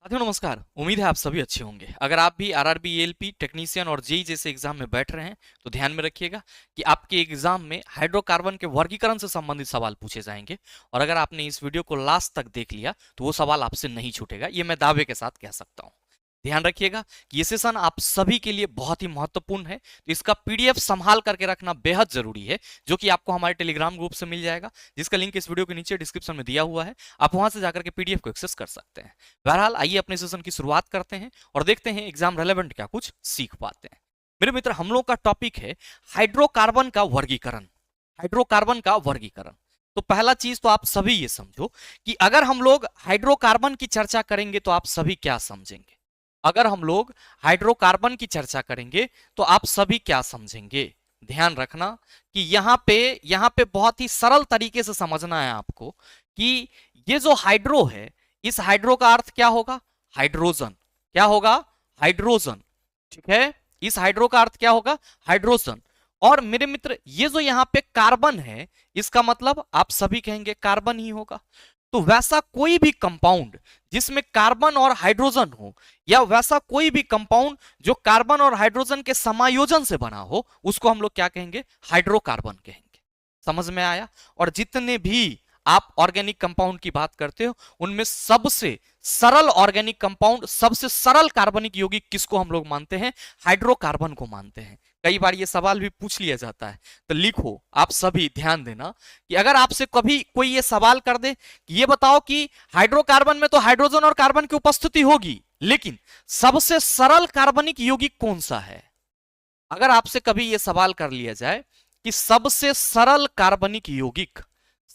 साथियों नमस्कार। उम्मीद है आप सभी अच्छे होंगे। अगर आप भी आरआरबी, एएलपी, टेक्नीशियन और जेई जैसे एग्जाम में बैठ रहे हैं तो ध्यान में रखिएगा कि आपके एग्जाम में हाइड्रोकार्बन के वर्गीकरण से संबंधित सवाल पूछे जाएंगे। और अगर आपने इस वीडियो को लास्ट तक देख लिया तो वो सवाल आपसे नहीं छूटेगा, ये मैं दावे के साथ कह सकता हूं। ध्यान रखिएगा कि ये सेशन आप सभी के लिए बहुत ही महत्वपूर्ण है, तो इसका पीडीएफ संभाल करके रखना बेहद जरूरी है, जो कि आपको हमारे टेलीग्राम ग्रुप से मिल जाएगा, जिसका लिंक इस वीडियो के नीचे डिस्क्रिप्शन में दिया हुआ है। आप वहां से जाकर के पीडीएफ को एक्सेस कर सकते हैं। बहरहाल आइए अपने सेशन की शुरुआत करते हैं और देखते हैं एग्जाम रेलेवेंट क्या कुछ सीख पाते हैं। मेरे मित्र, हम लोग का टॉपिक है हाइड्रोकार्बन का वर्गीकरण। हाइड्रोकार्बन का वर्गीकरण। तो पहला चीज तो आप सभी ये समझो कि अगर हम लोग हाइड्रोकार्बन की चर्चा करेंगे तो आप सभी क्या समझेंगे। अगर हम लोग हाइड्रोकार्बन की चर्चा करेंगे तो आप सभी क्या समझेंगे। ध्यान रखना कि यहां पे बहुत ही सरल तरीके से समझना है आपको कि ये जो हाइड्रो है, इस हाइड्रो का अर्थ क्या होगा? हाइड्रोजन। क्या होगा? हाइड्रोजन। ठीक है, इस हाइड्रो का अर्थ क्या होगा? हाइड्रोजन। और मेरे मित्र, ये जो यहां पे कार्बन है, इसका मतलब आप सभी कहेंगे कार्बन ही होगा। तो वैसा कोई भी कंपाउंड जिसमें कार्बन और हाइड्रोजन हो, या वैसा कोई भी कंपाउंड जो कार्बन और हाइड्रोजन के समायोजन से बना हो, उसको हम लोग क्या कहेंगे? हाइड्रोकार्बन कहेंगे। समझ में आया? और जितने भी आप ऑर्गेनिक कंपाउंड की बात करते हो, उनमें सबसे सरल ऑर्गेनिक कंपाउंड, सबसे सरल कार्बनिक यौगिक किसको हम लोग मानते हैं? हाइड्रोकार्बन को मानते हैं। कई बार ये सवाल भी पूछ लिया जाता है, तो लिखो आप सभी, ध्यान देना कि अगर आपसे कभी कोई ये सवाल कर दे कि ये बताओ कि हाइड्रोकार्बन में तो हाइड्रोजन और कार्बन की उपस्थिति होगी, लेकिन सबसे सरल कार्बनिक यौगिक कौन सा है? अगर आपसे कभी ये सवाल कर लिया जाए कि सबसे सरल कार्बनिक यौगिक,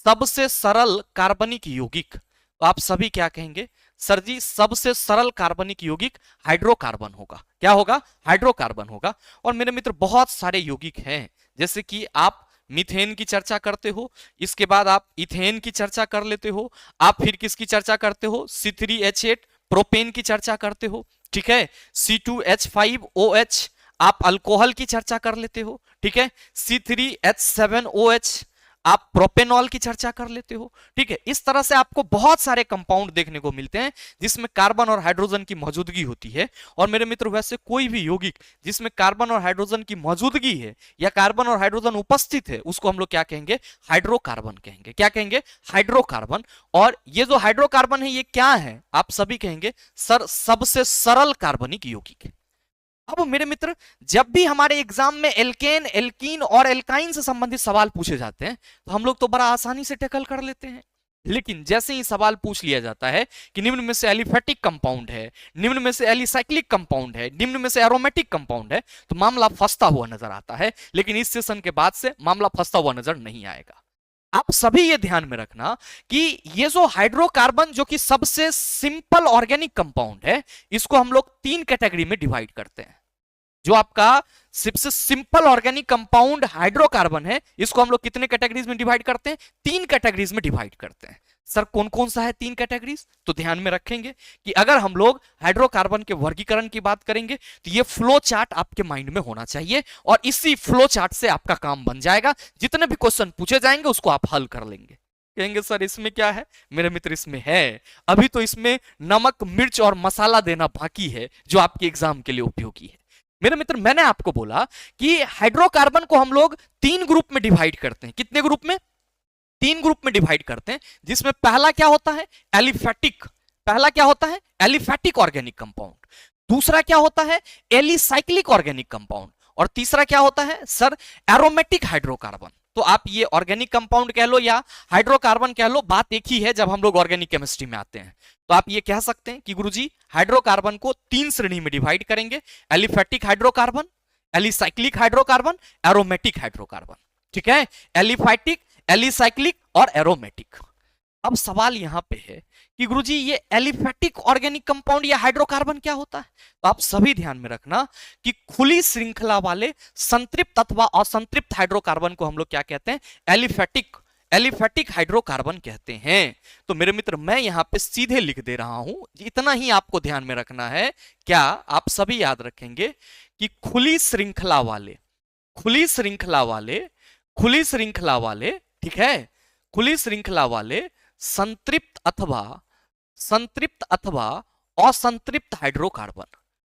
सबसे सरल कार्बनिक यौगिक, तो आप सभी क्या कहेंगे? सर जी, सबसे सरल कार्बनिक यौगिक हाइड्रोकार्बन होगा। क्या होगा? हाइड्रोकार्बन होगा। और मेरे मित्र, बहुत सारे यौगिक हैं, जैसे कि आप मीथेन की चर्चा करते हो, इसके बाद आप इथेन की चर्चा कर लेते हो, आप फिर किसकी चर्चा करते हो? C3H8 प्रोपेन की चर्चा करते हो। ठीक है, C2H5OH आप अल्कोहल की चर्चा कर लेते हो। ठीक है, C3H7OH आप प्रोपेनॉल की चर्चा कर लेते हो। ठीक है, इस तरह से आपको बहुत सारे कंपाउंड देखने को मिलते हैं जिसमें कार्बन और हाइड्रोजन की मौजूदगी होती है। और मेरे मित्र, वैसे कोई भी यौगिक जिसमें कार्बन और हाइड्रोजन की मौजूदगी है या कार्बन और हाइड्रोजन उपस्थित है, उसको हम लोग क्या कहेंगे? हाइड्रोकार्बन कहेंगे। क्या कहेंगे? हाइड्रोकार्बन। और ये जो हाइड्रोकार्बन है, ये क्या है? आप सभी कहेंगे सर, सबसे सरल कार्बनिक यौगिक है। अब मेरे मित्र, जब भी हमारे एग्जाम में एल्केन, एल्कीन और एल्काइन से संबंधित सवाल पूछे जाते हैं तो हम लोग तो बड़ा आसानी से टैकल कर लेते हैं। लेकिन जैसे ही सवाल पूछ लिया जाता है कि निम्न में से एलिफेटिक कंपाउंड है, निम्न में से एलिसाइक्लिक कंपाउंड है, निम्न में से एरोमेटिक कंपाउंड है, तो मामला फंसता हुआ नजर आता है। लेकिन इस सेशन के बाद से मामला फंसता हुआ नजर नहीं आएगा। आप सभी ये ध्यान में रखना कि ये जो हाइड्रोकार्बन, जो कि सबसे सिंपल ऑर्गेनिक कंपाउंड है, इसको हम लोग तीन कैटेगरी में डिवाइड करते हैं। जो आपका सबसे सिंपल ऑर्गेनिक कंपाउंड हाइड्रोकार्बन है, इसको हम लोग कितने कैटेगरीज में डिवाइड करते हैं? तीन कैटेगरीज में डिवाइड करते हैं। सर, कौन कौन सा है तीन कैटेगरीज? तो ध्यान में रखेंगे कि अगर हम लोग हाइड्रोकार्बन के वर्गीकरण की बात करेंगे तो ये फ्लो चार्ट आपके माइंड में होना चाहिए, और इसी फ्लो चार्ट से आपका काम बन जाएगा। जितने भी क्वेश्चन पूछे जाएंगे उसको आप हल कर लेंगे। कहेंगे सर इसमें क्या है? मेरे मित्र, इसमें है, अभी तो इसमें नमक, मिर्च और मसाला देना बाकी है, जो आपके एग्जाम के लिए उपयोगी है। मेरे मित्र, मैंने आपको बोला कि हाइड्रोकार्बन को हम लोग तीन ग्रुप में डिवाइड करते हैं। कितने ग्रुप में? तीन ग्रुप में डिवाइड करते हैं, जिसमें पहला क्या होता है? एलिफेटिक। पहला क्या होता है? Aliphatic organic compound. दूसरा क्या होता है? Alicyclic organic compound. और तीसरा क्या होता है? Sir, aromatic hydrocarbon. तो आप ये ऑर्गेनिक कंपाउंड कह लो या हाइड्रोकार्बन कह लो, बात एक ही है जब हम लोग ऑर्गेनिक केमिस्ट्री में आते हैं। तो आप ये कह सकते हैं कि गुरुजी, हाइड्रोकार्बन को तीन श्रेणी में डिवाइड करेंगे: aliphatic hydrocarbon, alicyclic hydrocarbon, aromatic hydrocarbon. ठीक है, एलिफेटिक, एलिसाइक्लिक और एरोमेटिक। अब सवाल यहां पे है कि गुरुजी, ये एलिफेटिक ऑर्गेनिक कंपाउंड या हाइड्रोकार्बन क्या होता है? तो आप सभी ध्यान में रखना कि खुली श्रृंखला वाले संतृप्त अथवा असंतृप्त हाइड्रोकार्बन को हम लोग क्या कहते हैं? एलिफेटिक, एलिफेटिक हाइड्रोकार्बन कहते हैं। तो मेरे मित्र, मैं यहां पे सीधे लिख दे रहा हूं, इतना ही आपको ध्यान में रखना है। क्या आप सभी याद रखेंगे कि खुली श्रृंखला वाले, खुली श्रृंखला वाले, खुली श्रृंखला वाले, ठीक है, खुली श्रृंखला वाले संतृप्त अथवा असंतृप्त हाइड्रोकार्बन,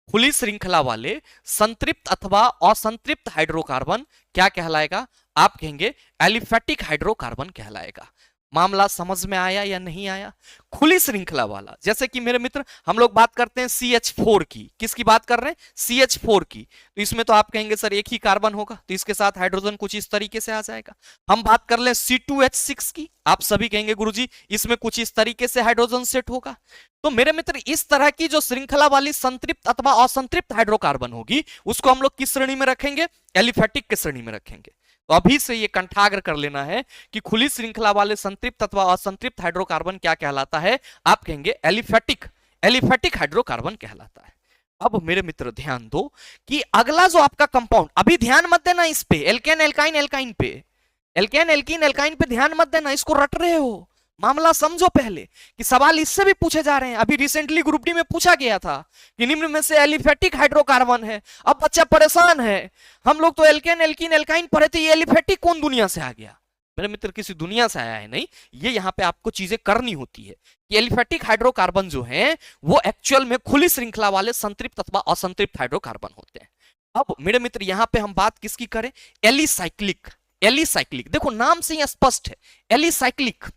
खुली श्रृंखला वाले संतृप्त अथवा असंतृप्त हाइड्रोकार्बन क्या कहलाएगा? आप कहेंगे एलिफेटिक हाइड्रोकार्बन कहलाएगा। मामला समझ में आया या नहीं आया? खुली श्रृंखला वाला, जैसे कि मेरे मित्र हम लोग बात करते हैं CH4 की, किसकी बात कर रहे हैं? CH4 की। तो इसमें तो आप कहेंगे सर एक ही कार्बन होगा, तो इसके साथ हाइड्रोजन कुछ इस तरीके से आ जाएगा। हम बात कर ले C2H6 की, आप सभी कहेंगे गुरुजी इसमें कुछ इस तरीके से हाइड्रोजन सेट होगा। तो मेरे मित्र इस तरह की जो श्रृंखला वाली संतृप्त अथवा असंतृप्त हाइड्रोकार्बन होगी उसको हम लोग किस श्रेणी में रखेंगे? एलिफेटिक के श्रेणी में रखेंगे। तो अभी से ये कंठाग्र कर लेना है कि खुली श्रृंखला वाले संतृप्त अथवा असंतृप्त हाइड्रोकार्बन क्या कहलाता है? आप कहेंगे एलिफेटिक, एलिफेटिक हाइड्रोकार्बन कहलाता है। अब मेरे मित्र ध्यान दो कि अगला जो आपका कंपाउंड, अभी ध्यान मत देना इस पे, एल्केन एल्काइन एल्काइन पे, एल्केन एल्कीन एल्काइन पे ध्यान मत देना, इसको रट रहे हो। मामला समझो पहले कि सवाल इससे भी पूछे जा रहे हैं। अभी रिसेंटली ग्रुप डी में पूछा गया था कि निम्न में से एलिफेटिक हाइड्रोकार्बन है। अब बच्चा परेशान है, हम लोग तो एल्केन एल्कीन एल्काइन पढ़े थे, ये एलिफेटिक कौन दुनिया से आ गया? मेरे मित्र किसी दुनिया से आया है नहीं, ये यहाँ पे आपको चीजें करनी होती है कि एलिफेटिक हाइड्रोकार्बन जो है वो एक्चुअल में खुली श्रृंखला वाले संतृप्त अथवा असंतृप्त हाइड्रोकार्बन होते हैं। अब मेरे मित्र यहाँ पे हम बात किसकी करें? एलिसाइक्लिक। एलिसाइक्लिक देखो नाम से ही स्पष्ट है, एलिसाइक्लिक।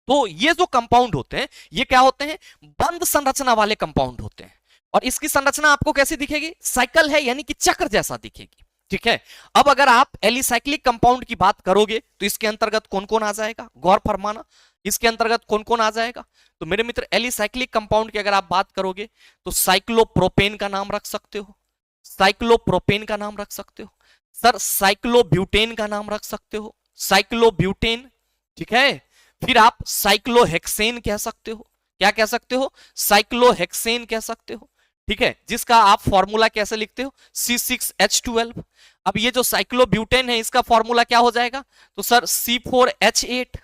तो ये जो कंपाउंड होते हैं ये क्या होते हैं? बंद संरचना वाले कंपाउंड होते हैं। और इसकी संरचना आपको कैसी दिखेगी? साइकिल है, यानी कि चक्र जैसा दिखेगी। ठीक है, अब अगर आप एलिसाइक्लिक कंपाउंड की बात करोगे तो इसके अंतर्गत कौन कौन आ जाएगा? गौर फरमाना, इसके अंतर्गत कौन कौन आ जाएगा? तो मेरे मित्र एलिसाइक्लिक कंपाउंड की अगर आप बात करोगे तो साइक्लोप्रोपेन का नाम रख सकते हो, साइक्लोप्रोपेन का नाम रख सकते हो सर, साइक्लोब्यूटेन का नाम रख सकते हो, साइक्लोब्यूटेन। ठीक है, फिर आप साइक्लोहेक्सेन कह सकते हो। क्या कह सकते हो? साइक्लोहेक्सेन कह सकते हो। ठीक है, जिसका आप फॉर्मूला कैसे लिखते हो? C6H12। अब ये जो साइक्लोब्यूटेन है इसका फॉर्मूला क्या हो जाएगा? तो सर C4H8।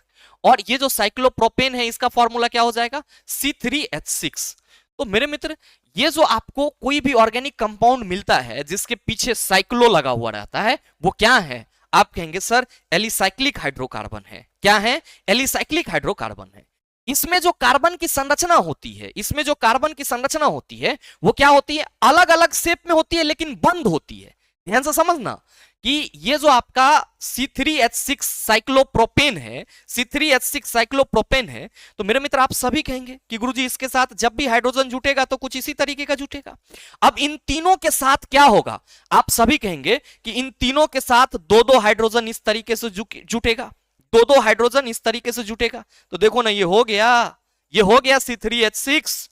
और ये जो साइक्लोप्रोपेन है इसका फॉर्मूला क्या हो जाएगा? C3H6। तो मेरे मित्र ये जो आपको कोई भी ऑर्गेनिक कंपाउंड मिलता है जिसके पीछे साइक्लो लगा हुआ रहता है वो क्या है? आप कहेंगे सर एलिसाइक्लिक हाइड्रोकार्बन है। क्या है? एलिसाइक्लिक हाइड्रोकार्बन है। इसमें जो कार्बन की संरचना होती है, इसमें जो कार्बन की संरचना होती है वो क्या होती है? अलग अलग शेप में होती है लेकिन बंद होती है। ध्यान से समझना कि ये जो आपका C3H6 साइक्लोप्रोपेन है, C3H6 साइक्लोप्रोपेन है, तो मेरे मित्र आप सभी कहेंगे कि गुरुजी इसके साथ जब भी हाइड्रोजन जुटेगा तो कुछ इसी तरीके का जुटेगा। अब इन तीनों के साथ क्या होगा? आप सभी कहेंगे कि इन तीनों के साथ दो दो हाइड्रोजन इस तरीके से जुटेगा, दो दो हाइड्रोजन इस तरीके से जुटेगा। तो देखो ना, ये हो गया, ये हो गया C3H6।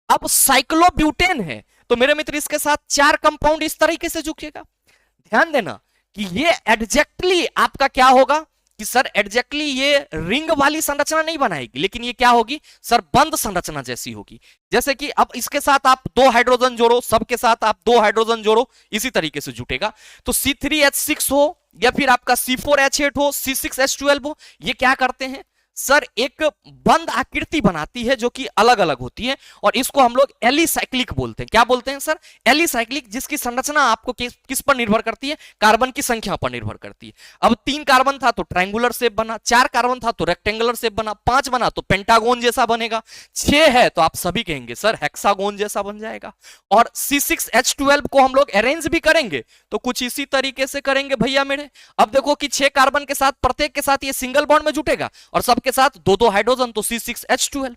अब साइक्लोब्यूटेन है तो मेरे मित्र इसके साथ चार कंपाउंड इस तरीके से जुटेगा। ध्यान देना कि ये एग्जैक्टली आपका क्या होगा कि सर एग्जैक्टली ये रिंग वाली संरचना नहीं बनाएगी, लेकिन ये क्या होगी सर? बंद संरचना जैसी होगी। जैसे कि अब इसके साथ आप दो हाइड्रोजन जोड़ो, सबके साथ आप दो हाइड्रोजन जोड़ो, इसी तरीके से जुटेगा। तो C3H6 हो या फिर आपका C4H8 हो, C6H12 हो, ये क्या करते हैं सर? एक बंद आकृति बनाती है जो कि अलग अलग होती है और इसको हम लोग एलिसाइक्लिक बोलते हैं। क्या बोलते हैं सर? एलिसाइक्लिक, जिसकी संरचना आपको किस पर निर्भर करती है? कार्बन की संख्या पर निर्भर करती है। अब 3 कार्बन था तो ट्रायंगुलर शेप बना, 4 कार्बन था तो रेक्टेंगुलर शेप बना, 5 बना तो पेंटागोन जैसा बनेगा, 6 है तो आप सभी कहेंगे सर हेक्सागोन जैसा बन जाएगा। और C6H12 को हम लोग अरेंज भी करेंगे तो कुछ इसी तरीके से करेंगे भैया मेरे। अब देखो कि 6 कार्बन के साथ प्रत्येक के साथ ये सिंगल बॉन्ड में जुटेगा और सब के साथ दो दो हाइड्रोजन तो C6H12।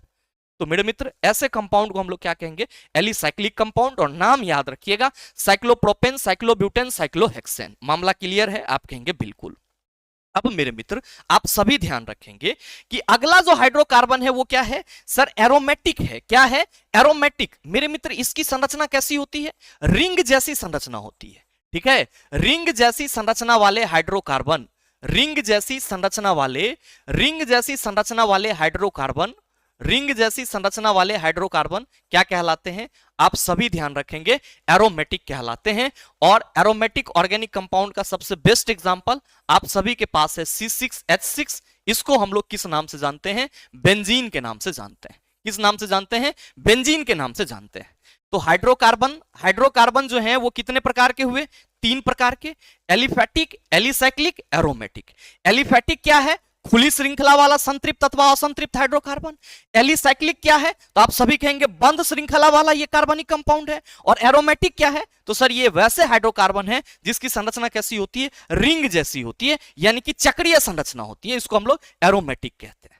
तो मेरे मित्र ऐसे कंपाउंड को हम लोग क्या कहेंगे? Alicyclic compound. और नाम याद रखिएगा, साइक्लोप्रोपेन, साइक्लोब्यूटेन, साइक्लोहेक्सेन। मामला क्लियर है? आप कहेंगे बिल्कुल। अब मेरे मित्र आप सभी ध्यान रखेंगे कि अगला जो हाइड्रोकार्बन है वो क्या है सर? एरोमेटिक है। क्या है? एरोमेटिक। मेरे मित्र इसकी संरचना कैसी होती है? रिंग जैसी संरचना होती है। ठीक है, रिंग जैसी संरचना वाले हाइड्रोकार्बन, रिंग जैसी संरचना वाले, रिंग जैसी संरचना वाले हाइड्रोकार्बन, रिंग जैसी संरचना वाले हाइड्रोकार्बन क्या कहलाते हैं? आप सभी ध्यान रखेंगे, एरोमेटिक कहलाते हैं। और एरोमेटिक ऑर्गेनिक कंपाउंड का सबसे बेस्ट एग्जांपल आप सभी के पास है C6H6। इसको हम लोग किस नाम से जानते हैं? बेंजीन के नाम से जानते हैं। किस नाम से जानते हैं? बेंजीन के नाम से जानते हैं। तो हाइड्रोकार्बन, हाइड्रोकार्बन जो है वो कितने प्रकार के हुए? 3 प्रकार के, एलिफेटिक, एलिसाइक्लिक, एरोमेटिक। एलिफेटिक क्या है? खुली श्रृंखला वाला संतृप्त अथवा असंतृप्त हाइड्रोकार्बन। एलिसाइक्लिक क्या है, तो आप सभी कहेंगे बंद श्रृंखला वाला ये कार्बनिक कंपाउंड है। और एरोमेटिक क्या है, तो सर ये वैसे हाइड्रोकार्बन है जिसकी संरचना कैसी होती है, रिंग जैसी होती है, यानी कि चक्रीय संरचना होती है, इसको हम लोग एरोमेटिक कहते हैं।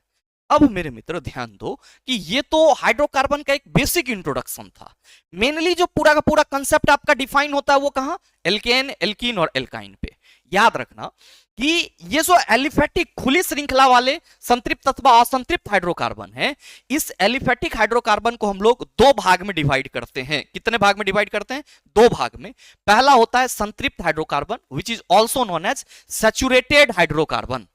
अब मेरे मित्र ध्यान दो कि ये तो हाइड्रोकार्बन का एक बेसिक इंट्रोडक्शन था। मेनली जो पूरा का पूरा कंसेप्ट आपका डिफाइन होता है वो कहां, एल्केन, एल्कीन और एल्काइन पे। याद रखना कि ये जो एलिफेटिक खुली श्रृंखला वाले संतृप्त अथवा असंतृप्त हाइड्रोकार्बन है, इस एलिफेटिक हाइड्रोकार्बन को हम लोग दो भाग में डिवाइड करते हैं। कितने भाग में डिवाइड करते हैं, दो भाग में। पहला होता है संतृप्त hydrocarbon which is also known as saturated hydrocarbon.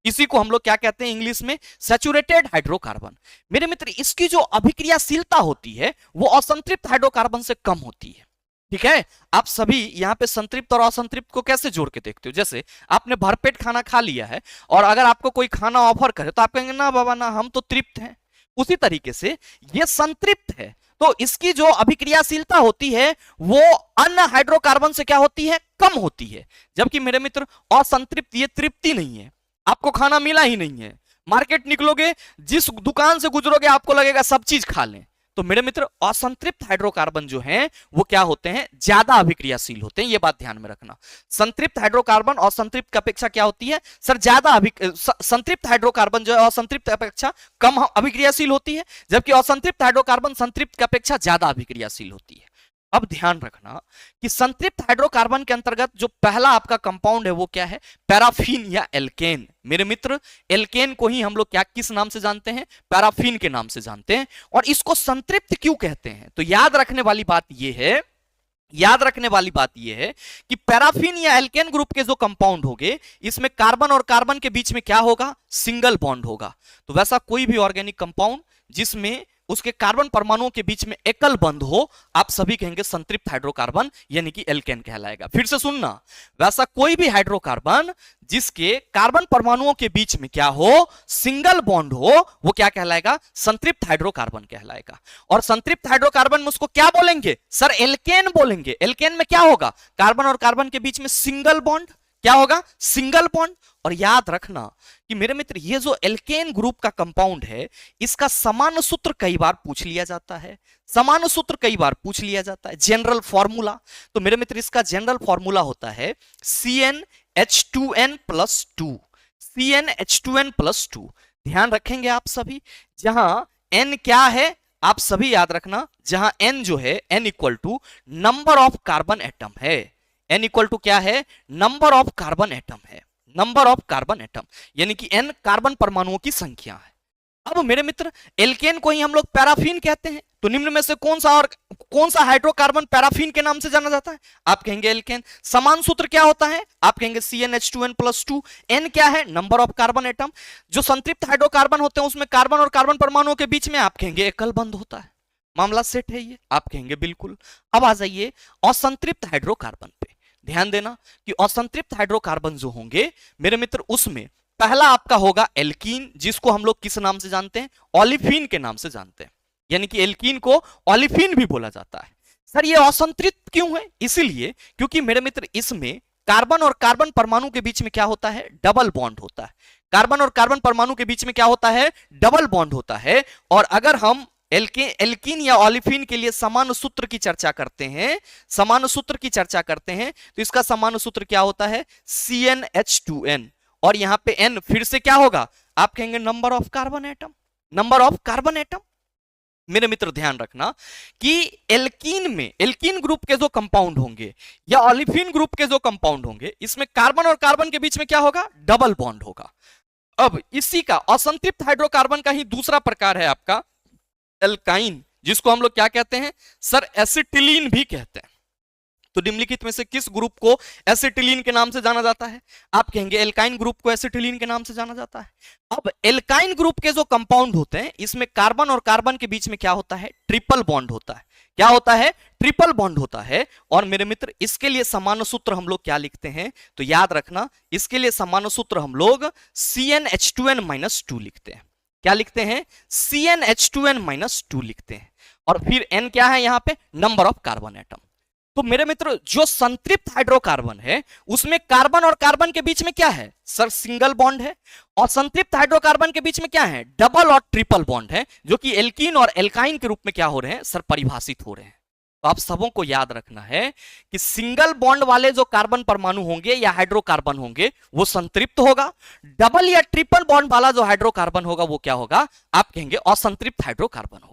इसी को हम लोग क्या कहते हैं इंग्लिश में, सैचुरेटेड हाइड्रोकार्बन। मेरे मित्र इसकी जो अभिक्रियाशीलता होती है वो असंतृप्त हाइड्रोकार्बन से कम होती है। ठीक है, आप सभी यहां पे संतृप्त और असंतृप्त को कैसे जोड़ के देखते हो, जैसे आपने भरपेट खाना खा लिया है और अगर आपको कोई खाना ऑफर करे तो आप कहेंगे ना बाबा ना, हम तो तृप्त हैं। उसी तरीके से ये संतृप्त है तो इसकी जो अभिक्रियाशीलता होती है वो अन्य हाइड्रोकार्बन से क्या होती है, कम होती है। जबकि मेरे मित्र असंतृप्त ये तृप्ति नहीं है, आपको खाना मिला ही नहीं है, मार्केट निकलोगे जिस दुकान से गुजरोगे आपको लगेगा सब चीज खा लें। तो मेरे मित्र असंतृप्त हाइड्रोकार्बन जो हैं वो क्या होते हैं, ज्यादा अभिक्रियाशील होते हैं। ये बात ध्यान में रखना। संतृप्त हाइड्रोकार्बन असंतृप्त की अपेक्षा क्या होती है सर, ज्यादा संतृप्त हाइड्रोकार्बन जो है असंतृप्त की अपेक्षा कम अभिक्रियाशील होती है, जबकि असंतृप्त हाइड्रोकार्बन संतृप्त की अपेक्षा ज्यादा अभिक्रियाशील होती है। अब ध्यान रखना कि संतृप्त हाइड्रोकार्बन के अंतर्गत जो पहला आपका कंपाउंड है वो क्या है, पैराफिन या एल्केन। मेरे मित्र एल्केन को ही हम लोग क्या किस नाम से जानते हैं, पैराफिन के नाम से जानते हैं। और इसको संतृप्त क्यों कहते हैं, तो याद रखने वाली बात यह है कि पैराफिन या एल्केन ग्रुप के जो कंपाउंड होंगे इसमें कार्बन और कार्बन के बीच में क्या होगा, सिंगल बॉन्ड होगा। तो वैसा कोई भी ऑर्गेनिक कंपाउंड जिसमें उसके कार्बन परमाणुओं के बीच में एकल बंध हो आप सभी कहेंगे संतृप्त हाइड्रोकार्बन यानी कि एल्केन कहलाएगा। फिर से सुनना, वैसा कोई भी हाइड्रोकार्बन जिसके कार्बन परमाणुओं के बीच में क्या हो, सिंगल बॉन्ड हो, वो क्या कहलाएगा, संतृप्त हाइड्रोकार्बन कहलाएगा। और संतृप्त हाइड्रोकार्बन में उसको क्या बोलेंगे सर, एल्केन बोलेंगे। एल्केन में क्या होगा, कार्बन और कार्बन के बीच में सिंगल बॉन्ड, क्या होगा, सिंगल बॉन्ड। और याद रखना कि मेरे मित्र ये जो एल्केन ग्रुप का कंपाउंड है इसका समान सूत्र कई बार पूछ लिया जाता है, समान सूत्र कई बार पूछ लिया जाता है, जनरल फॉर्मूला। तो मेरे मित्र इसका जनरल फॉर्मूला होता है CnH2n+2, CnH2n+2। ध्यान रखेंगे आप सभी, जहां n क्या है आप सभी याद रखना, जहां n जो है n equal to number of carbon atom है, n इक्वल टू क्या है, नंबर ऑफ कार्बन एटम है, नंबर ऑफ कार्बन एटम यानी कि n कार्बन परमाणुओं की संख्या है। अब मेरे मित्र एल्केन को ही हम लोग पैराफिन कहते हैं। तो निम्न में से कौन सा हाइड्रोकार्बन पैराफिन के नाम से जाना जाता है, आप कहेंगे एल्केन। समान सूत्र क्या होता है, आप कहेंगे CnH2n+2। n क्या है, नंबर ऑफ कार्बन एटम। जो संतृप्त हाइड्रोकार्बन होते हैं उसमें कार्बन और कार्बन परमाणुओं के बीच में आप कहेंगे एकल बंध होता है। मामला सेट है ये, आप कहेंगे बिल्कुल। अब आ जाइए असंतृप्त हाइड्रोकार्बन पे। ध्यान देना कि असंतृप्त हाइड्रोकार्बन जो होंगे मेरे मित्र उसमें पहला आपका होगा एल्कीन, जिसको हम लोग किस नाम से जानते हैं, ओलिफिन के नाम से जानते हैं, यानी कि एल्कीन को ओलिफिन भी बोला जाता है। सर ये असंतृप्त क्यों है, इसीलिए क्योंकि मेरे मित्र इसमें कार्बन और कार्बन परमाणु के बीच में क्या होता है, डबल बॉन्ड होता है। कार्बन और कार्बन परमाणु के बीच में क्या होता है, डबल बॉन्ड होता है। और अगर हम एल्कीन या ओलिफिन के लिए समान सूत्र की चर्चा करते हैं, समान सूत्र की चर्चा करते हैं, तो इसका समान सूत्र क्या होता है, CnH2n। और यहां पे n फिर से क्या होगा, आप कहेंगे number of carbon atom, number of carbon atom. मेरे मित्र ध्यान रखना कि एल्कीन ग्रुप के जो कंपाउंड होंगे या ओलिफिन ग्रुप के जो कंपाउंड होंगे इसमें कार्बन और कार्बन के बीच में क्या होगा, डबल बॉन्ड होगा। अब इसी का असंतृप्त हाइड्रोकार्बन का ही दूसरा प्रकार है आपका एल्काइन, जिसको हम लोग क्या कहते हैं सर, एसिटिलीन भी कहते हैं। तो निम्नलिखित में से किस ग्रुप को एसिटिलीन के नाम से जाना जाता है, आप कहेंगे एल्काइन ग्रुप को एसिटिलीन के नाम से जाना जाता है। अब एल्काइन ग्रुप के जो कंपाउंड होते हैं इसमें कार्बन और कार्बन के बीच में क्या होता है, ट्रिपल बॉन्ड होता है। क्या होता है, ट्रिपल बॉन्ड होता है। और मेरे मित्र इसके लिए समान सूत्र हम लोग क्या लिखते हैं, तो याद रखना इसके लिए समान सूत्र हम लोग CnH2n-2 लिखते हैं। क्या लिखते हैं, CnH2n-2 लिखते हैं। और फिर n क्या है यहां पे, नंबर ऑफ कार्बन एटम। तो मेरे मित्र जो संतृप्त हाइड्रोकार्बन है उसमें कार्बन और कार्बन के बीच में क्या है सर, सिंगल बॉन्ड है, और संतृप्त हाइड्रोकार्बन के बीच में क्या है, डबल और ट्रिपल बॉन्ड है, जो कि एल्कीन और एल्काइन के रूप में क्या हो रहे हैं सर, परिभाषित हो रहे हैं। तो आप सबों को याद रखना है कि सिंगल बॉन्ड वाले जो कार्बन परमाणु होंगे या हाइड्रोकार्बन होंगे वो संतृप्त होगा, डबल या ट्रिपल बॉन्ड वाला जो हाइड्रोकार्बन होगा वो क्या होगा, आप कहेंगे असंतृप्त हाइड्रोकार्बन होगा।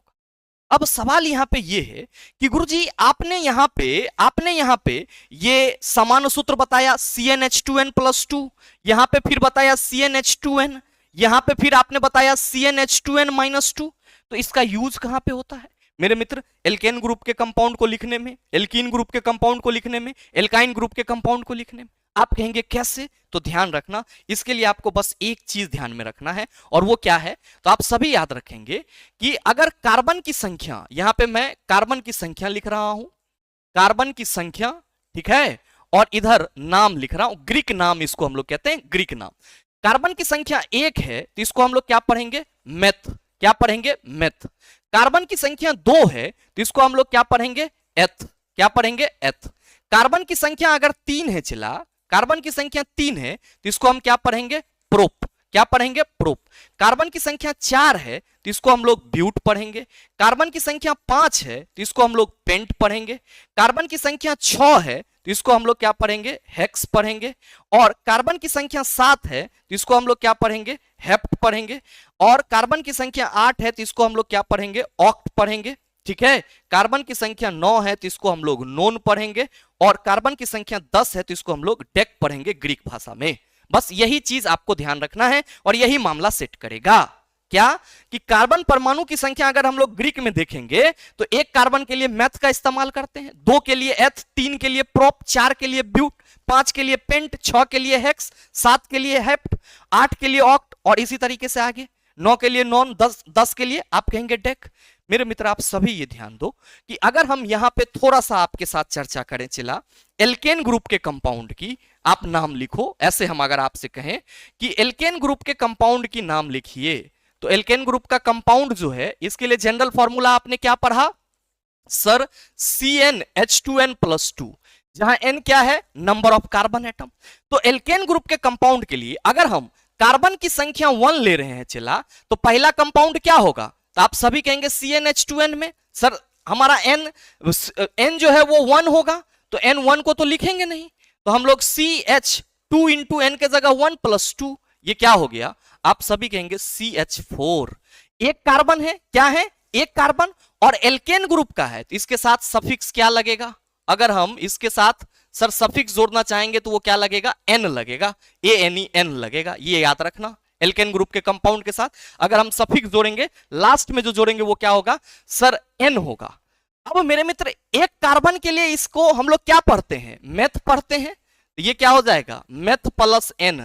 अब सवाल यहां पे ये है कि गुरुजी आपने यहां पे ये समान सूत्र बताया CnH2n+2, यहां पे फिर बताया CnH2n, यहां पे फिर आपने बताया CnH2n-2, तो इसका यूज कहां पे होता है मेरे मित्र, एल्केन ग्रुप के कंपाउंड को लिखने में, एल्कीन ग्रुप के कंपाउंड को लिखने में, एल्काइन ग्रुप के कंपाउंड को लिखने में। आप कहेंगे कैसे, तो ध्यान रखना, इसके लिए आपको बस एक चीज ध्यान में रखना है, और वो क्या है, तो आप सभी याद रखेंगे कि अगर कार्बन की संख्या, यहां पे मैं कार्बन की संख्या लिख रहा हूं, कार्बन की संख्या, ठीक है, और इधर नाम लिख रहा हूं, ग्रीक नाम इसको हम लोग कहते हैं, ग्रीक नाम। कार्बन की संख्या 1 है तो इसको हम लोग क्या पढ़ेंगे, मेथ, क्या पढ़ेंगे, मेथ। कार्बन की संख्या 2 है तो इसको हम लोग क्या पढ़ेंगे, एथ, क्या पढ़ेंगे, एथ। कार्बन की संख्या अगर 3 है, चला, कार्बन की संख्या 3 है तो इसको हम क्या पढ़ेंगे, प्रोप, क्या पढ़ेंगे, प्रोप। कार्बन की संख्या 4 है तो इसको हम लोग ब्यूट पढ़ेंगे। कार्बन की संख्या 5 है तो इसको हम लोग पेंट पढ़ेंगे। कार्बन की संख्या 6 है तो इसको हम लोग क्या पढ़ेंगे, हेक्स पढ़ेंगे। और कार्बन की संख्या 7 है तो इसको हम लोग क्या पढ़ेंगे, हेप्ट पढ़ेंगे। और कार्बन की संख्या 8 है तो इसको हम लोग क्या पढ़ेंगे, ऑक्ट पढ़ेंगे, ठीक है। कार्बन की संख्या 9 है तो इसको हम लोग नोन पढ़ेंगे, और कार्बन की संख्या 10 है तो इसको हम लोग डेक पढ़ेंगे ग्रीक भाषा में। बस यही चीज आपको ध्यान रखना है और यही मामला सेट करेगा, क्या कि कार्बन परमाणु की संख्या अगर हम लोग ग्रीक में देखेंगे तो एक कार्बन के लिए मैथ का इस्तेमाल करते हैं, 2 के लिए एथ, 3 के लिए प्रोप, 4 के लिए ब्यूट, 5 के लिए पेंट, 6 के लिए हेक्स, 7 के लिए हेप्ट, 8 के लिए ऑक्ट, और इसी तरीके से आगे 9 के लिए नॉन, 10 के लिए आप कहेंगे डेक। मेरे मित्र आप सभी ये ध्यान दो कि अगर हम यहां पे थोड़ा सा आपके साथ चर्चा करें, चला, एल्केन ग्रुप के कंपाउंड की आप नाम लिखो। ऐसे हम अगर आपसे कहें कि एल्केन ग्रुप के कंपाउंड की नाम लिखिए, तो एल्केन ग्रुप का कंपाउंड जो है इसके लिए जनरल फॉर्मूला आपने क्या पढ़ा सर, CnH2n+2, जहां n क्या है, नंबर ऑफ कार्बन एटम। तो एल्केन ग्रुप के कंपाउंड के लिए अगर हम कार्बन की संख्या 1 ले रहे हैं, चला, तो पहला कंपाउंड क्या होगा, तो आप सभी कहेंगे CnH2n में सर हमारा n जो है वो 1 होगा, तो n1 को तो लिखेंगे नहीं, तो हम लोग CH2 इंटू n के जगह 1+2, ये क्या हो गया, आप सभी कहेंगे CH4। एक कार्बन है, क्या है, एक कार्बन, और एल्केन ग्रुप का है तो इसके साथ सफिक्स क्या लगेगा, अगर हम इसके साथ सर सफिक्स जोड़ना चाहेंगे तो वो क्या लगेगा, n लगेगा, ANEN लगेगा, ये याद रखना। एल्केन ग्रुप के कंपाउंड के साथ अगर हम सफिक्स जोड़ेंगे, लास्ट में जो जोड़ेंगे वो क्या होगा सर, n होगा। अब मेरे मित्र एक कार्बन के लिए इसको हम लोग क्या पढ़ते हैं, मेथ पढ़ते हैं, तो ये क्या हो जाएगा, मेथ प्लस n,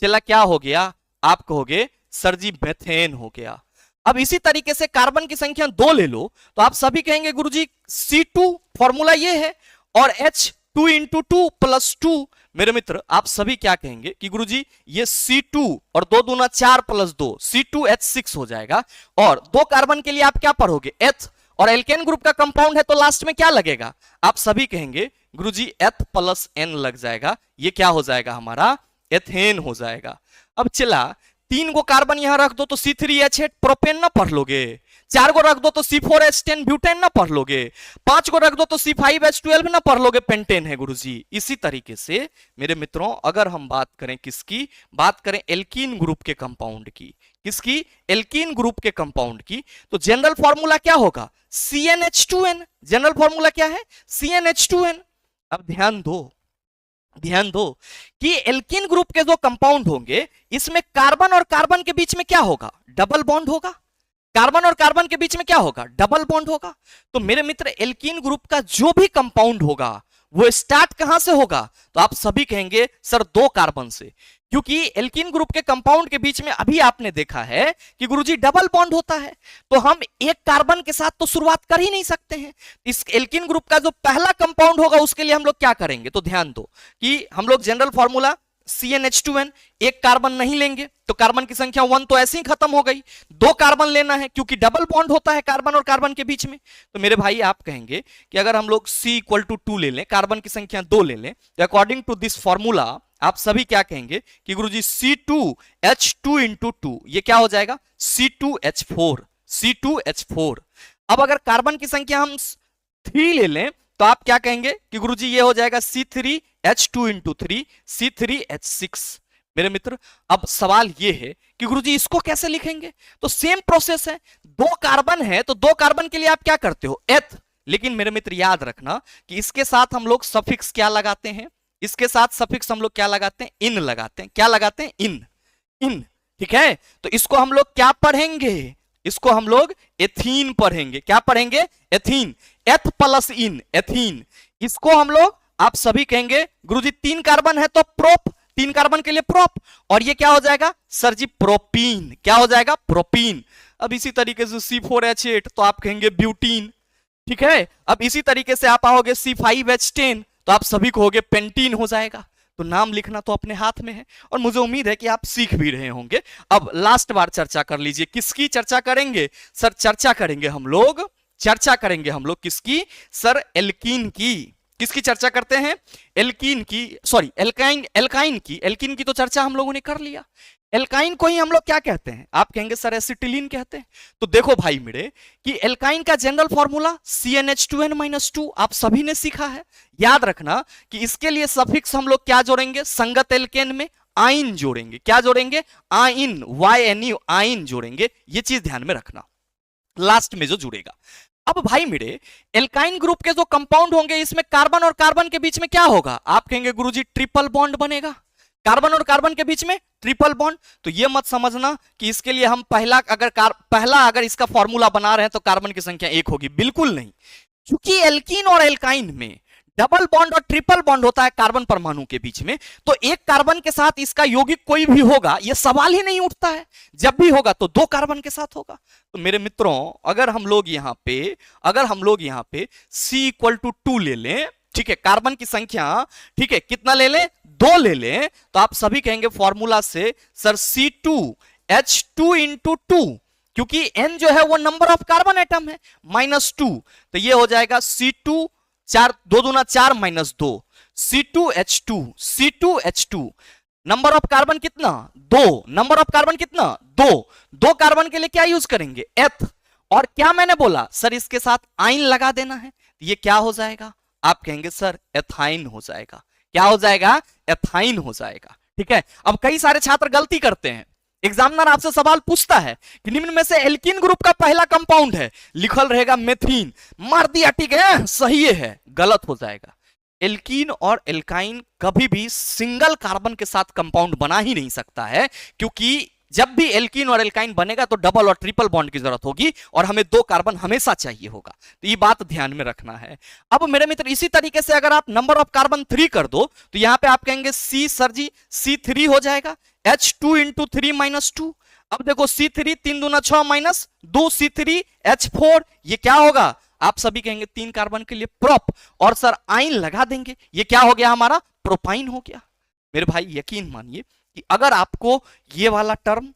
चला क्या हो गया, आप कहोगे सर जी मेथेन हो गया। अब इसी तरीके से कार्बन की संख्या 2 ले लो, तो आप सभी कहेंगे गुरुजी C2 फॉर्मूला ये है, और H2 इंटू 2+2, मेरे मित्र आप सभी क्या कहेंगे कि गुरुजी ये C2 और 2 दूना 4+2 C2H6 हो जाएगा। और 2 कार्बन के लिए आप क्या पढ़ोगे, एथ, और एल्केन ग्रुप का कंपाउंड है तो लास्ट में क्या लगेगा, आप सभी कहेंगे गुरुजी एथ प्लस n लग जाएगा, ये क्या हो जाएगा हमारा, एथेन हो जाएगा। अब चला 3 गो कार्बन यहां रख दो तो C3H8 प्रोपेन ना पढ़ लोगे, 4 गो रख दो तो C4H10 ब्यूटेन ना पढ़ लोगे, 5 गो रख दो तो C5H12 ना पढ़ लोगे, पेंटेन है गुरुजी। इसी तरीके से मेरे मित्रों अगर हम बात करें किसकी, बात करें एल्कीन ग्रुप के कंपाउंड की, किसकी, एल्कीन ग्रुप के कंपाउंड की, तो जनरल फॉर्मूला क्या होगा, CnH2n। जनरल फॉर्मूला क्या है, CnH2n। अब ध्यान दो कि एल्कीन ग्रुप के जो कंपाउंड होंगे इसमें कार्बन और कार्बन के बीच में क्या होगा, डबल बॉन्ड होगा, कार्बन और कार्बन के बीच में क्या होगा, डबल बॉन्ड होगा। तो मेरे मित्र एल्कीन ग्रुप का जो भी कंपाउंड होगा वो स्टार्ट कहां से होगा, तो आप सभी कहेंगे सर 2 कार्बन से, क्योंकि एल्कीन ग्रुप के कंपाउंड के बीच में अभी आपने देखा है कि गुरुजी डबल बॉन्ड होता है, तो हम एक कार्बन के साथ तो शुरुआत कर ही नहीं सकते हैं। इस एल्कीन ग्रुप का जो पहला कंपाउंड होगा उसके लिए हम लोग क्या करेंगे, तो ध्यान दो कि हम लोग जनरल फॉर्मूला CnH2n, एक कार्बन नहीं लेंगे तो कार्बन की संख्या 1 तो ऐसे ही खत्म हो गई। 2 कार्बन लेना है क्योंकि डबल बॉन्ड होता है कार्बन और कार्बन के बीच में। तो मेरे भाई आप कहेंगे कि अगर हम लोग C इक्वल टू 2 ले लें, कार्बन की संख्या 2 ले लें, तो अकॉर्डिंग टू दिस फॉर्मूला आप सभी क्या कहेंगे कि गुरुजी C2H2 इंटू 2 ये क्या हो जाएगा C2H4, C2H4। अब अगर कार्बन की संख्या हम 3 ले लें तो आप क्या कहेंगे कि गुरुजी ये हो जाएगा C3H2 इंटू 3, C3H6। मेरे मित्र अब सवाल ये है कि गुरुजी इसको कैसे लिखेंगे? तो सेम प्रोसेस है, 2 कार्बन है तो 2 कार्बन के लिए आप क्या करते हो एथ, लेकिन मेरे मित्र याद रखना कि इसके साथ हम लोग सफिक्स क्या लगाते हैं, इसके साथ सफिक्स हम लोग क्या लगाते हैं, इन लगाते हैं। क्या लगाते हैं? इन, इन, ठीक है। तो इसको हम लोग क्या पढ़ेंगे? इसको हम लोग एथीन पढ़ेंगे। क्या पढ़ेंगे? एथीन, एथ प्लस इन, एथीन। इसको हम लोग आप सभी कहेंगे गुरुजी 3 कार्बन है तो प्रोप, 3 कार्बन के लिए प्रोप, और ये क्या हो जाएगा सर जी प्रोपीन। क्या हो जाएगा? प्रोपीन। अब इसी तरीके से C4H8 तो आप कहेंगे ब्यूटीन, ठीक है। अब इसी तरीके से आप आओगे C5H10 तो आप सभी कहोगे पेंटीन हो जाएगा। तो नाम लिखना तो अपने हाथ में है और मुझे उम्मीद है कि आप सीख भी रहे होंगे। अब लास्ट बार चर्चा कर लीजिए, किसकी चर्चा करेंगे सर? चर्चा करेंगे हम लोग, चर्चा करेंगे हम लोग किसकी सर? एल्कीन की। किसकी चर्चा करते हैं? एल्कीन की, सॉरी एल्काइन, एल्काइन की। एल्कीन की तो चर्चा हम लोगों ने कर लिया। एल्काइन को ही हम लोग क्या कहते हैं? आप कहेंगे सर एसिटिलीन कहते हैं। तो देखो भाई मेरे कि एल्काइन का जनरल फॉर्मूला CnH2n-2 आप सभी ने सीखा है। याद रखना कि इसके लिए सफिक्स हम लोग क्या जोड़ेंगे? संगत एल्केन में आइन जोड़ेंगे। क्या जोड़ेंगे? आइन, YNU, आइन जोड़ेंगे। ये चीज ध्यान में रखना लास्ट में जो जुड़ेगा। अब भाई मेरे एल्काइन ग्रुप के जो कंपाउंड होंगे इसमें कार्बन और कार्बन के बीच में क्या होगा? आप कहेंगे गुरुजी ट्रिपल बॉन्ड बनेगा। कार्बन और कार्बन के बीच में ट्रिपल बॉन्ड। तो ये मत समझना कि इसके लिए हम पहला अगर इसका फॉर्मूला बना रहे हैं तो कार्बन की संख्या 1 होगी, बिल्कुल नहीं। क्योंकि एल्कीन और एल्काइन में डबल बॉन्ड और ट्रिपल बॉन्ड होता है कार्बन परमाणु के बीच में, तो एक कार्बन के साथ इसका यौगिक कोई भी होगा ये सवाल ही नहीं उठता है। जब भी होगा तो 2 कार्बन के साथ होगा। तो मेरे मित्रों अगर हम लोग यहां पे C इक्वल टू 2 ले लें, ठीक है, कार्बन की संख्या, ठीक है, कितना ले लें? 2 ले लें, तो आप सभी कहेंगे फॉर्मूला से सर C2H2 इंटू 2, क्योंकि N जो है वो नंबर ऑफ कार्बन एटम है, -2, तो ये हो जाएगा C2, 4 2 दूना 4 -2, C2H2, C2H2। Number of carbon कितना? 2। नंबर ऑफ कार्बन कितना? 2। 2 कार्बन के लिए क्या यूज करेंगे? एथ। और क्या मैंने बोला सर इसके साथ आइन लगा देना है, ये क्या हो जाएगा? आप कहेंगे सर एथाइन हो जाएगा। क्या हो जाएगा? एथाइन हो जाएगा, ठीक है। अब कई सारे छात्र गलती करते हैं, एग्जामिनर आपसे सवाल पूछता है कि निम्न में से एल्कीन ग्रुप का पहला कंपाउंड है, लिखल रहेगा मेथीन, मार दिया, ठीक है, सही है, गलत हो जाएगा। एल्कीन और एल्काइन कभी भी सिंगल कार्बन के साथ कंपाउंड बना ही नहीं सकता है, क्योंकि जब भी एल्कीन और एल्काइन बनेगा तो डबल और ट्रिपल बॉन्ड की जरूरत होगी और हमें 2 कार्बन हमेशा चाहिए होगा। तो ये बात ध्यान में रखना है। अब मेरे मित्र इसी तरीके से अगर आप नंबर ऑफ कार्बन 3 कर दो तो यहां पे आप कहेंगे C सर जी C3 हो जाएगा, H2 इंटू 3 -2। अब देखो C3 3 दूना 6 -2 C3H4, ये क्या होगा? आप सभी कहेंगे 3 कार्बन के लिए प्रोप, और सर आइन लगा देंगे, ये क्या हो गया हमारा? प्रोपाइन हो गया। मेरे भाई यकीन मानिए कि अगर आपको ये वाला टर्म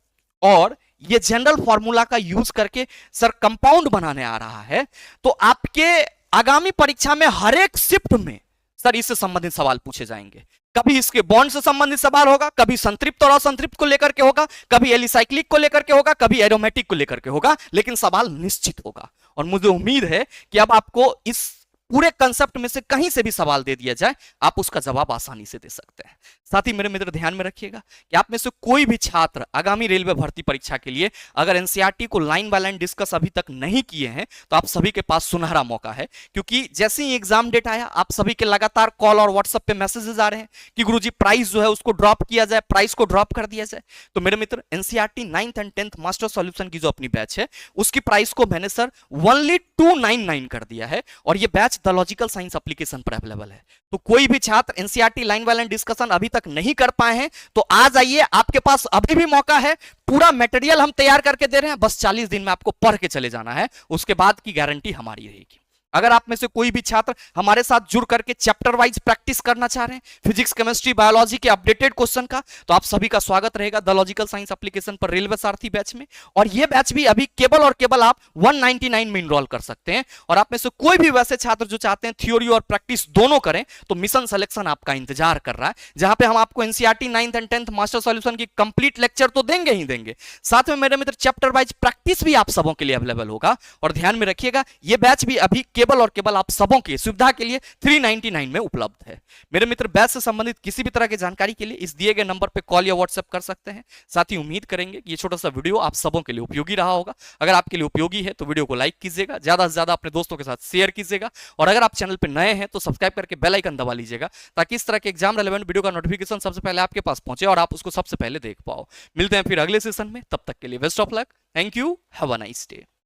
और ये जनरल फॉर्मूला का यूज करके सर कंपाउंड बनाने आ रहा है तो आपके आगामी परीक्षा में हर एक शिफ्ट में सर इससे संबंधित सवाल पूछे जाएंगे। कभी इसके बॉन्ड से संबंधित सवाल होगा, कभी संतृप्त और असंतृप्त को लेकर के होगा, कभी एलिसाइक्लिक को लेकर के होगा, कभी एरोमेटिक को लेकर के होगा, लेकिन सवाल निश्चित होगा। और मुझे उम्मीद है कि अब आपको इस पूरे कंसेप्ट में से कहीं से भी सवाल दे दिया जाए आप उसका जवाब आसानी से दे सकते हैं। साथ ही मेरे मित्र ध्यान में रखिएगा कि आप में से कोई भी छात्र आगामी रेलवे भर्ती परीक्षा के लिए अगर एनसीईआरटी को लाइन बाय लाइन डिस्कस अभी तक नहीं किए हैं तो आप सभी के पास सुनहरा मौका है, क्योंकि जैसे ही एग्जाम डेट आया आप सभी के लगातार कॉल और व्हाट्सएप पे मैसेजेस आ रहे हैं कि गुरुजी प्राइस जो है उसको ड्रॉप किया जाए, प्राइस को ड्रॉप कर दिया जाए। तो मेरे मित्र NCERT 9th and 10th master solution की जो अपनी बैच है उसकी प्राइस को मैंने सर ओनली 299 कर दिया है और ये batch the logical science application पर अवेलेबल है। तो कोई भी छात्र NCERT line by line discussion अभी तक नहीं कर पाए हैं तो आ जाइए, आपके पास अभी भी मौका है। पूरा मटेरियल हम तैयार करके दे रहे हैं, बस 40 दिन में आपको पढ़ के चले जाना है, उसके बाद की गारंटी हमारी रहेगी। अगर आप में से कोई भी छात्र हमारे साथ जुड़ करके चैप्टर वाइज प्रैक्टिस करना चाह रहे हैं फिजिक्स केमिस्ट्री बायोलॉजी के अपडेटेड क्वेश्चन का, तो आप सभी का स्वागत रहेगा द लॉजिकल साइंस एप्लीकेशन पर रेलवे सारथी बैच में। और ये बैच भी अभी केवल और केवल आप 199 में इनरोल कर सकते हैं। और आप में से कोई भी वैसे छात्र जो चाहते हैं थ्योरी और प्रैक्टिस दोनों करें, तो मिशन सिलेक्शन आपका इंतजार कर रहा है, जहां पे हम आपको NCERT 9th and 10th master solution की कंप्लीट लेक्चर तो देंगे ही देंगे, साथ में मेरे मित्र चैप्टर वाइज प्रैक्टिस भी आप सबों के लिए अवेलेबल होगा। और ध्यान में रखिएगा ये बैच भी अभी केवल और केवल आप सबों की सुविधा के लिए 399 में उपलब्ध है। मेरे मित्र बैच से संबंधित किसी भी तरह की जानकारी के लिए इस दिए गए नंबर पे कॉल या व्हाट्सएप कर सकते हैं। साथ ही उम्मीद करेंगे कि ये छोटा सा वीडियो आप सबों के लिए उपयोगी रहा होगा। अगर आपके लिए उपयोगी है तो वीडियो को लाइक कीजिएगा, ज्यादा से ज्यादा अपने दोस्तों के साथ शेयर कीजिएगा, और अगर आप चैनल पर नए हैं तो सब्सक्राइब करके बेल आइकन दबा लीजिएगा, ताकि इस तरह के एग्जाम रेलेवेंट वीडियो का नोटिफिकेशन सबसे पहले आपके पास पहुंचे और आप उसको सबसे पहले देख पाओ। मिलते हैं फिर अगले सेशन में, तब तक के लिए best of luck, thank you, have a nice day.